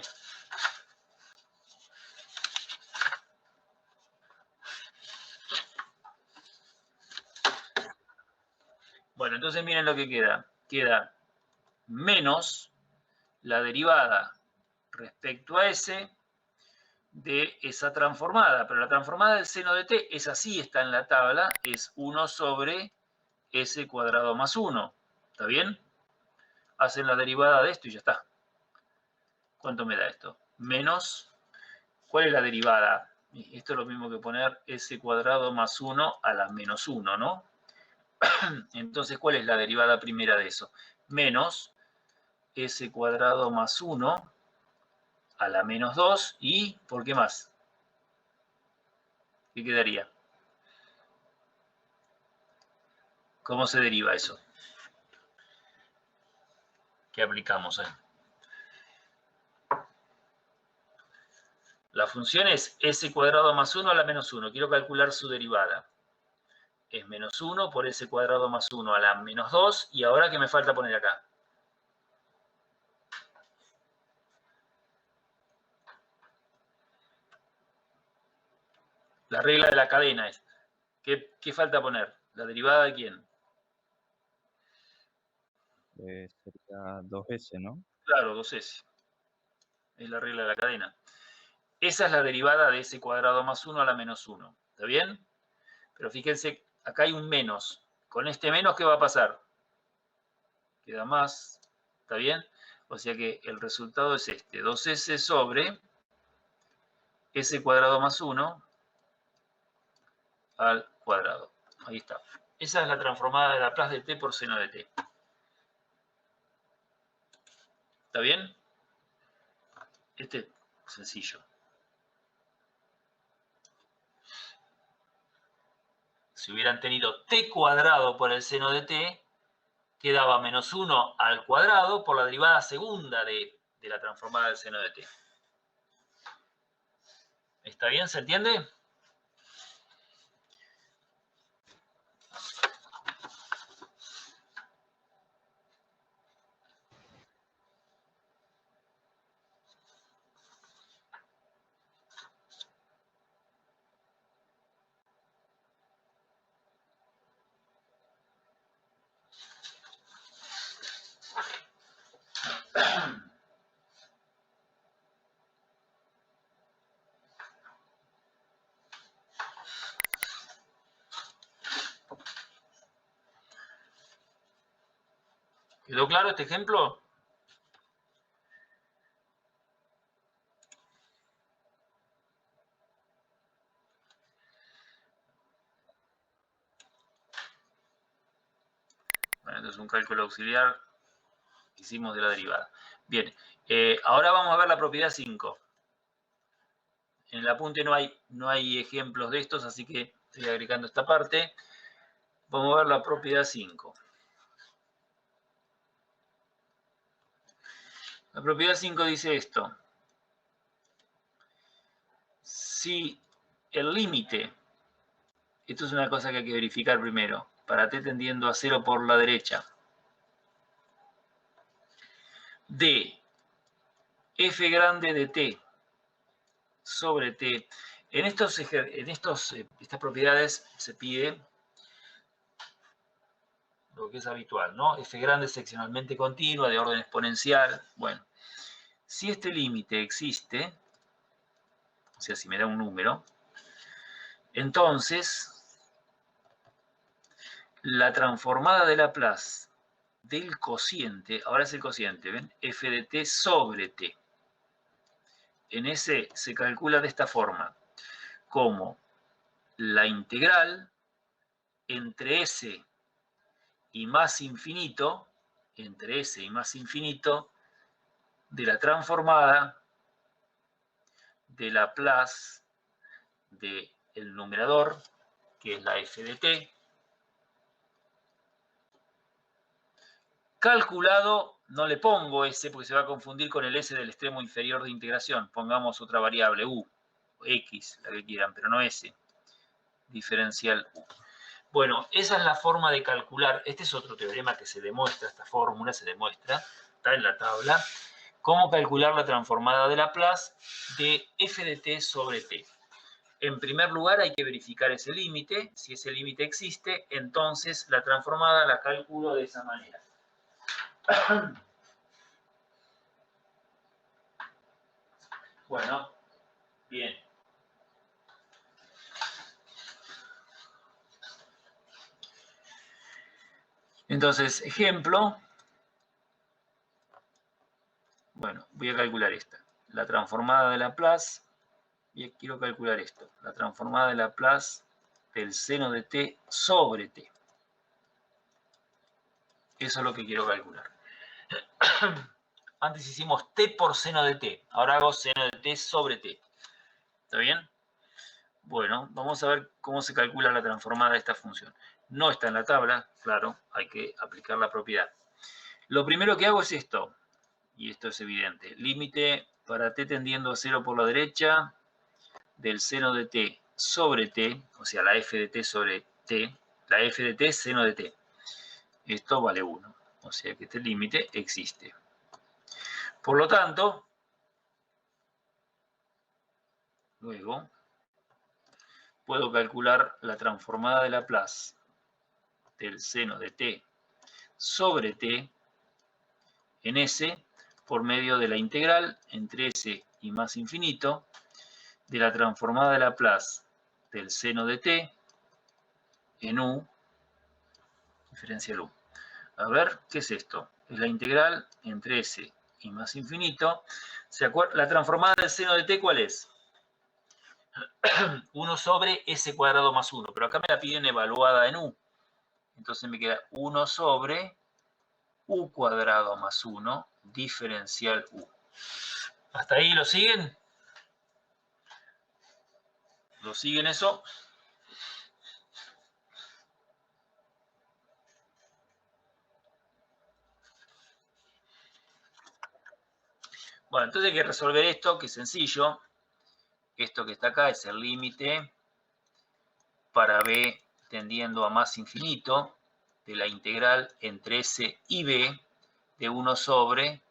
[SPEAKER 1] Bueno, entonces miren lo que queda. Queda menos la derivada respecto a S de esa transformada. Pero la transformada del seno de t, esa sí está en la tabla, es 1 sobre S cuadrado más 1. ¿Está bien? Hacen la derivada de esto y ya está. ¿Cuánto me da esto? Menos, ¿cuál es la derivada? Esto es lo mismo que poner S cuadrado más 1 a la menos 1, ¿no? Entonces, ¿cuál es la derivada primera de eso? Menos S cuadrado más 1 a la menos 2 y, ¿por qué más? ¿Qué quedaría? ¿Cómo se deriva eso? ¿Qué aplicamos ahí? La función es S cuadrado más 1 a la menos 1. Quiero calcular su derivada. Es menos 1 por S cuadrado más 1 a la menos 2. ¿Y ahora qué me falta poner acá? La regla de la cadena es. ¿Qué falta poner? ¿La derivada de quién?
[SPEAKER 4] Sería 2S, ¿no?
[SPEAKER 1] Claro, 2S. Es la regla de la cadena. Esa es la derivada de S cuadrado más 1 a la menos 1. ¿Está bien? Pero fíjense, acá hay un menos. Con este menos, ¿qué va a pasar? Queda más. ¿Está bien? O sea que el resultado es este. 2S sobre S cuadrado más 1 al cuadrado. Ahí está. Esa es la transformada de Laplace de t por seno de t. ¿Está bien? Este es sencillo. Si hubieran tenido t cuadrado por el seno de t, quedaba menos 1 al cuadrado por la derivada segunda de la transformada del seno de t. ¿Está bien? ¿Se entiende? ¿Quedó claro este ejemplo? Bueno, entonces un cálculo auxiliar que hicimos de la derivada. Bien, ahora vamos a ver la propiedad 5. En el apunte no hay ejemplos de estos, así que estoy agregando esta parte. Vamos a ver la propiedad 5. La propiedad 5 dice esto. Si el límite, esto es una cosa que hay que verificar primero, para t tendiendo a 0 por la derecha, de f grande de t sobre t, estas propiedades se pide lo que es habitual, ¿no? F grande seccionalmente continua, de orden exponencial. Bueno, si este límite existe, o sea, si me da un número, entonces la transformada de Laplace del cociente, ahora es el cociente, ¿ven? F de t sobre t. En ese se calcula de esta forma, como la integral entre s y más infinito, entre s y más infinito, de la transformada de Laplace del numerador, que es la f de t, calculado, no le pongo s porque se va a confundir con el s del extremo inferior de integración, pongamos otra variable u, o x, la que quieran, pero no s, diferencial u. Bueno, esa es la forma de calcular, este es otro teorema que se demuestra, esta fórmula se demuestra, está en la tabla, cómo calcular la transformada de Laplace de f de t sobre t. En primer lugar hay que verificar ese límite, si ese límite existe, entonces la transformada la calculo de esa manera. Bueno, bien. Entonces, ejemplo. Bueno, voy a calcular esta. La transformada de Laplace, y quiero calcular esto. La transformada de Laplace del seno de t sobre t. Eso es lo que quiero calcular. Antes hicimos t por seno de t. Ahora hago seno de t sobre t. ¿Está bien? Bueno, vamos a ver cómo se calcula la transformada de esta función. No está en la tabla, claro, hay que aplicar la propiedad. Lo primero que hago es esto, y esto es evidente. Límite para t tendiendo a 0 por la derecha del seno de t sobre t, o sea, la f de t sobre t, la f de t seno de t. Esto vale 1, o sea que este límite existe. Por lo tanto, luego, puedo calcular la transformada de Laplace del seno de t sobre t en s por medio de la integral entre s y más infinito de la transformada de Laplace del seno de t en u diferencial u. A ver, ¿qué es esto? Es la integral entre s y más infinito. ¿La transformada del seno de t cuál es? 1 sobre s cuadrado más 1, pero acá me la piden evaluada en u. Entonces me queda 1 sobre u cuadrado más 1 diferencial u. ¿Hasta ahí lo siguen? ¿Lo siguen eso? Bueno, entonces hay que resolver esto, que es sencillo. Esto que está acá es el límite para b tendiendo a más infinito de la integral entre s y b de 1 sobre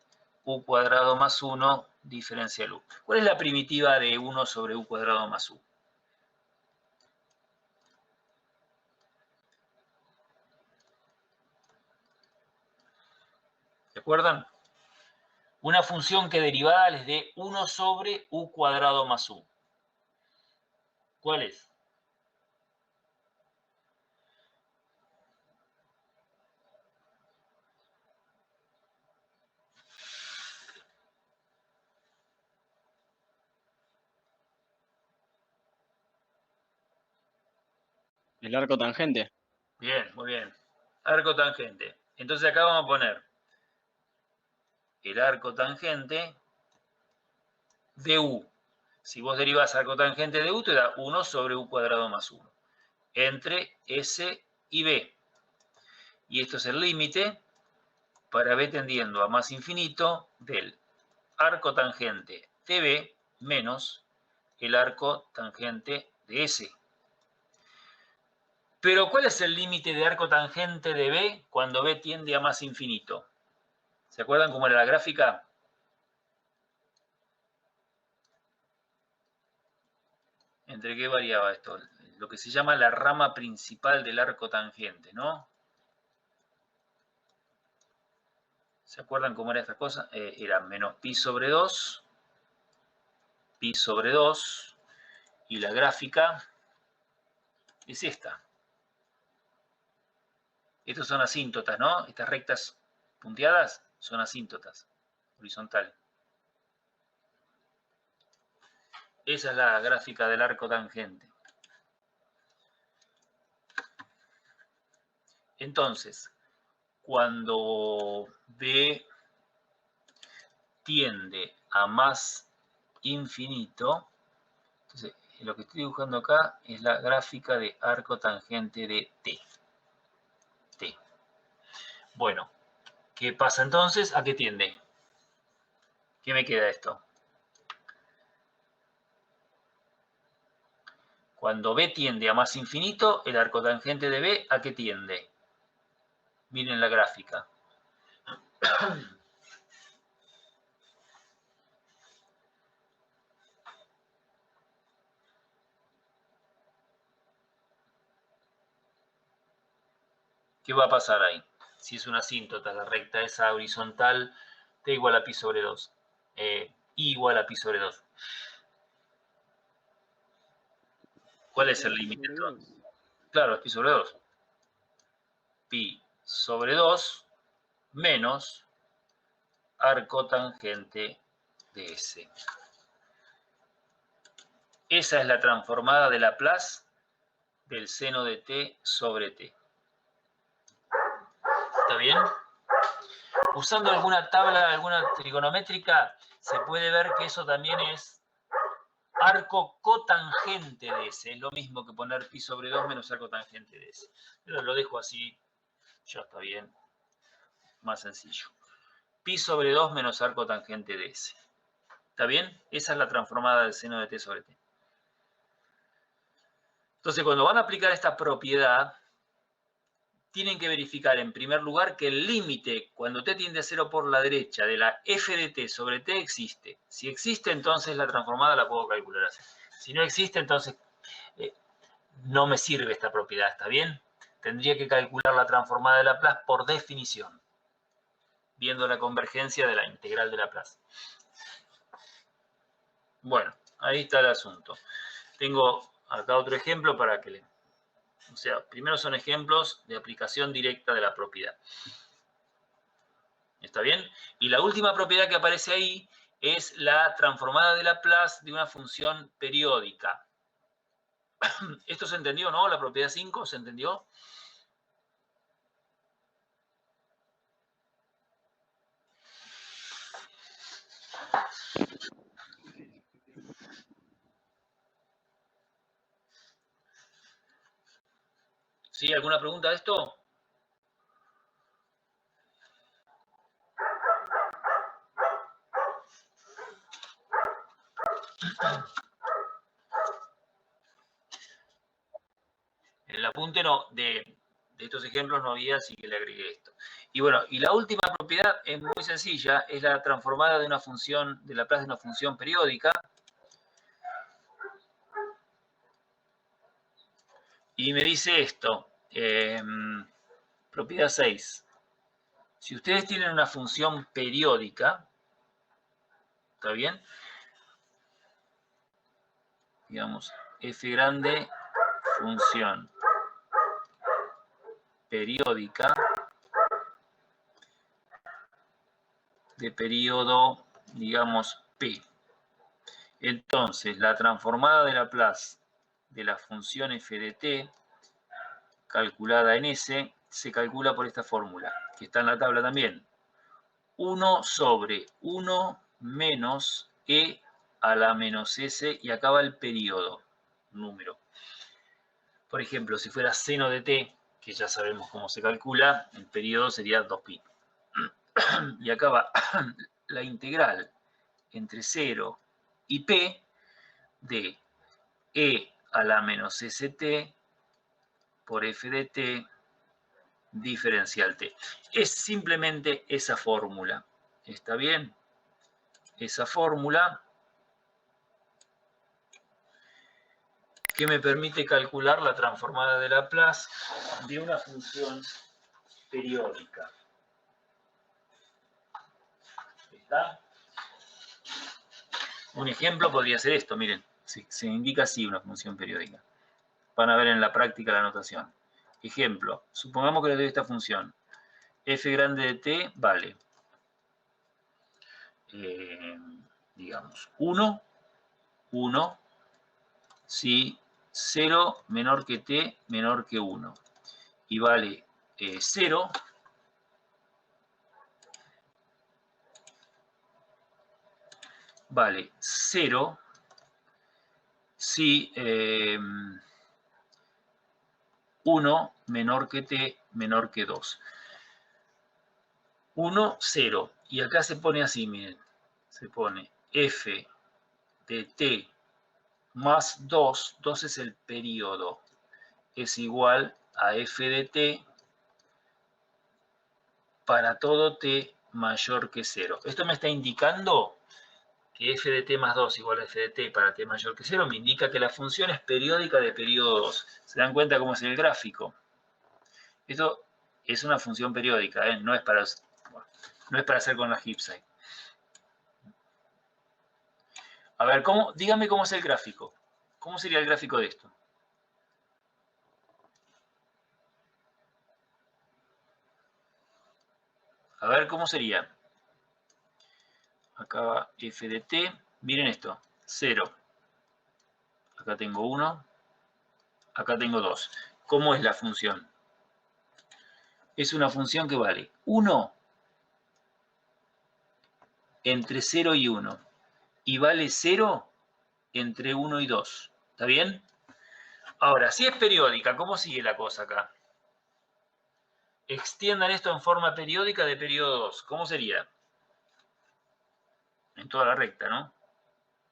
[SPEAKER 1] u cuadrado más 1 diferencial u. ¿Cuál es la primitiva de 1 sobre u cuadrado más u? ¿Se acuerdan? Una función que derivada les dé 1 sobre u cuadrado más u. ¿Cuál es?
[SPEAKER 5] El arco tangente.
[SPEAKER 1] Bien, muy bien. Arco tangente. Entonces acá vamos a poner el arco tangente de u. Si vos derivas arco tangente de u, te da 1 sobre u cuadrado más 1. Entre s y b. Y esto es el límite para b tendiendo a más infinito del arco tangente de b menos el arco tangente de s. Pero ¿cuál es el límite de arco tangente de b cuando b tiende a más infinito? ¿Se acuerdan cómo era la gráfica? ¿Entre qué variaba esto? Lo que se llama la rama principal del arco tangente, ¿no? ¿Se acuerdan cómo era esta cosa? Era menos pi sobre 2, y la gráfica es esta. Estos son asíntotas, ¿no? Estas rectas punteadas son asíntotas, horizontal. Esa es la gráfica del arco tangente. Entonces, cuando B tiende a más infinito, entonces lo que estoy dibujando acá es la gráfica de arco tangente de T. Bueno, ¿qué pasa entonces? ¿A qué tiende? ¿Qué me queda esto? Cuando B tiende a más infinito, el arco tangente de B, ¿a qué tiende? Miren la gráfica. ¿Qué va a pasar ahí? Si es una asíntota, la recta esa horizontal, T igual a pi sobre 2. I igual a pi sobre 2. ¿Cuál es el límite entonces? Claro, es pi sobre 2. Pi sobre 2 menos arco tangente de S. Esa es la transformada de Laplace del seno de T sobre T. ¿Está bien? Usando alguna tabla, alguna trigonométrica, se puede ver que eso también es arco cotangente de S. Es lo mismo que poner pi sobre 2 menos arco tangente de S. Pero lo dejo así, ya está bien. Más sencillo. Pi sobre 2 menos arco tangente de S. ¿Está bien? Esa es la transformada del seno de T sobre T. Entonces, cuando van a aplicar esta propiedad, tienen que verificar en primer lugar que el límite, cuando t tiende a 0 por la derecha, de la f de t sobre t existe. Si existe, entonces la transformada la puedo calcular así. Si no existe, entonces no me sirve esta propiedad, ¿está bien? Tendría que calcular la transformada de Laplace por definición, viendo la convergencia de la integral de Laplace. Bueno, ahí está el asunto. Tengo acá otro ejemplo para que le... O sea, primero son ejemplos de aplicación directa de la propiedad. ¿Está bien? Y la última propiedad que aparece ahí es la transformada de Laplace de una función periódica. ¿Esto se entendió, no? La propiedad 5, ¿se entendió? ¿Sí? ¿Alguna pregunta de esto? En el apunte de estos ejemplos no había, así que le agregué esto. Y bueno, y la última propiedad es muy sencilla, es la transformada de una función, de Laplace de una función periódica. Y me dice esto, propiedad 6. Si ustedes tienen una función periódica, ¿está bien? Digamos, f grande función periódica de periodo, digamos, P. Entonces, la transformada de Laplace de la función f de t, calculada en S, se calcula por esta fórmula, que está en la tabla también. 1 sobre 1 menos e a la menos s, y acá va el periodo, número. Por ejemplo, si fuera seno de t, que ya sabemos cómo se calcula, el periodo sería 2pi. Y acá va la integral entre 0 y p de e a la menos st por f de t diferencial t. Es simplemente esa fórmula. ¿Está bien? Esa fórmula que me permite calcular la transformada de Laplace de una función periódica. ¿Está? Un ejemplo podría ser esto, miren, se indica así una función periódica. Van a ver en la práctica la notación. Ejemplo, supongamos que le doy esta función. F grande de t vale, digamos, 1, si 0 menor que t menor que 1. Y vale 0 vale 0 si 1 menor que t menor que 2. 1, 0. Y acá se pone así, miren. Se pone f de t más 2. 2 es el periodo. Es igual a f de t para todo t mayor que 0. Esto me está indicando que f de t más 2 igual a f de t para t mayor que 0, me indica que la función es periódica de periodo 2. ¿Se dan cuenta cómo es el gráfico? Esto es una función periódica, ¿eh? No es para hacer con la Hipside. A ver, dígame cómo es el gráfico. ¿Cómo sería el gráfico de esto? A ver, ¿cómo sería? Acá va f de t. Miren esto. 0. Acá tengo 1. Acá tengo 2. ¿Cómo es la función? Es una función que vale 1 entre 0 y 1. Y vale 0 entre 1 y 2. ¿Está bien? Ahora, si es periódica, ¿cómo sigue la cosa acá? Extiendan esto en forma periódica de periodo 2. ¿Cómo sería? En toda la recta, ¿no?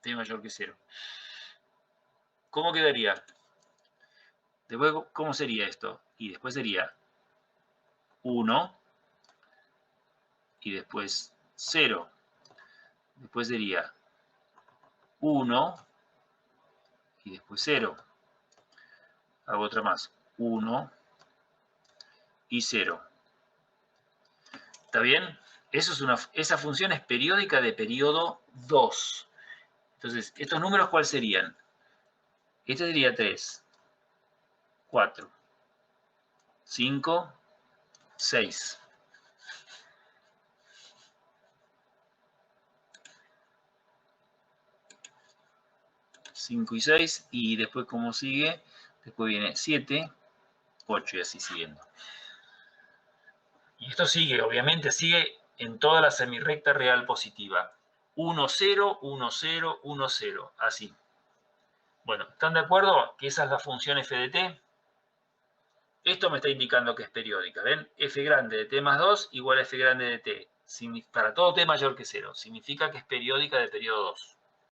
[SPEAKER 1] T mayor que 0. ¿Cómo quedaría? Después, ¿cómo sería esto? Y después sería 1 y después 0. Después sería 1 y después 0. Hago otra más. 1 y 0. ¿Está bien? Esa función es periódica de periodo 2. Entonces, ¿estos números cuáles serían? Este sería 3, 4, 5, 6. Y 6, y después, ¿cómo sigue? Después viene 7, 8 y así siguiendo. Y esto sigue, obviamente, sigue en toda la semirrecta real positiva. 1, 0, 1, 0, 1, 0, así. Bueno, ¿están de acuerdo que esa es la función f de t? Esto me está indicando que es periódica, ¿ven? F grande de t más 2 igual a f grande de t. Para todo t mayor que 0. Significa que es periódica de periodo 2.